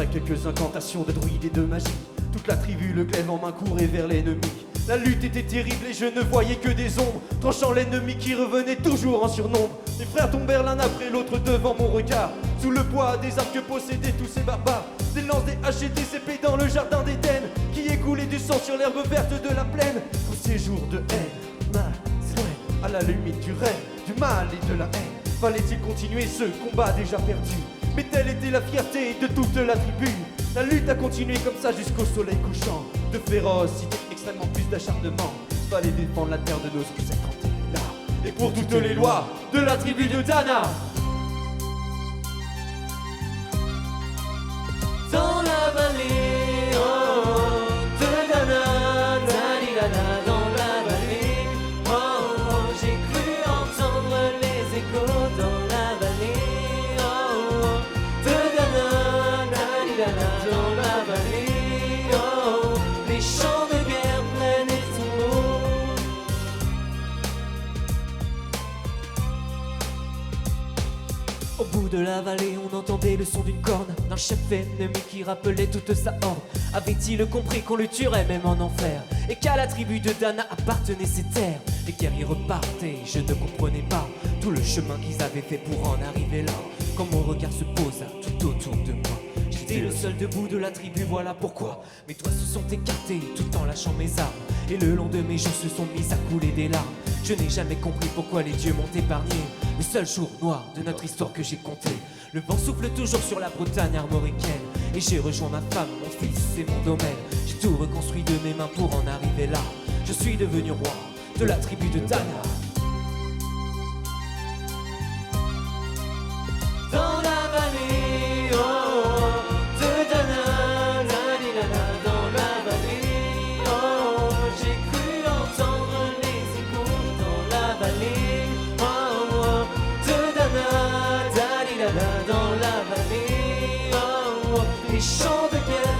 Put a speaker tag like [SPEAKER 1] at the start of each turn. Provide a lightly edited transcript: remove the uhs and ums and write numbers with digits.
[SPEAKER 1] Après quelques incantations de druides et de magie, toute la tribu, le glaive en main, courait vers l'ennemi. La lutte était terrible et je ne voyais que des ombres, tranchant l'ennemi qui revenait toujours en surnombre. Mes frères tombèrent l'un après l'autre devant mon regard, sous le poids des armes que possédaient tous ces barbares. Des lances, des haches et des épées dans le jardin d'Éden, qui écoulait du sang sur l'herbe verte de la plaine. Au séjour de haine, mal, loin, à la limite du rêve, du mal et de la haine. Fallait-il continuer ce combat déjà perdu? Mais telle était la fierté de toute la tribu. La lutte a continué comme ça jusqu'au soleil couchant. De férocité, extrêmement plus d'acharnement. Fallait défendre la terre de nos ancêtres là. Et pour toutes les lois de la tribu de Dana.
[SPEAKER 2] Dans la vallée, oh, de Dana, Dalilana, dans la vallée, oh, oh, j'ai cru entendre les échos dans la vallée, oh, oh, de Dana, Dalilana, dans la vallée, oh, oh, les chants de guerre pleins et tombeaux. Au bout de la vallée, on entendait le son d'une corne, d'un chef ennemi qui rappelait toute sa horde. Avait-il compris qu'on le tuerait même en enfer, et qu'à la tribu de Dana appartenaient ces terres? Les guerriers repartaient, je ne comprenais pas tout le chemin qu'ils avaient fait pour en arriver là. Quand mon regard se posa tout autour de moi, j'étais le seul debout de la tribu, voilà pourquoi mes doigts se sont écartés tout en lâchant mes armes, et le long de mes joues se sont mis à couler des larmes. Je n'ai jamais compris pourquoi les dieux m'ont épargné, le seul jour noir de notre histoire que j'ai compté. Le vent souffle toujours sur la Bretagne armoricaine, et j'ai rejoint ma femme, mon fils et mon domaine. J'ai tout reconstruit de mes mains pour en arriver là. Je suis devenu roi de la tribu de Dana. Dans la vallée, oh, oh, de Dana, Dalilana, dans la vallée, oh, oh, j'ai cru entendre les échos dans la vallée, oh, oh, de Dana, Dalilana, dans la vallée, oh, oh, les chants de guerre.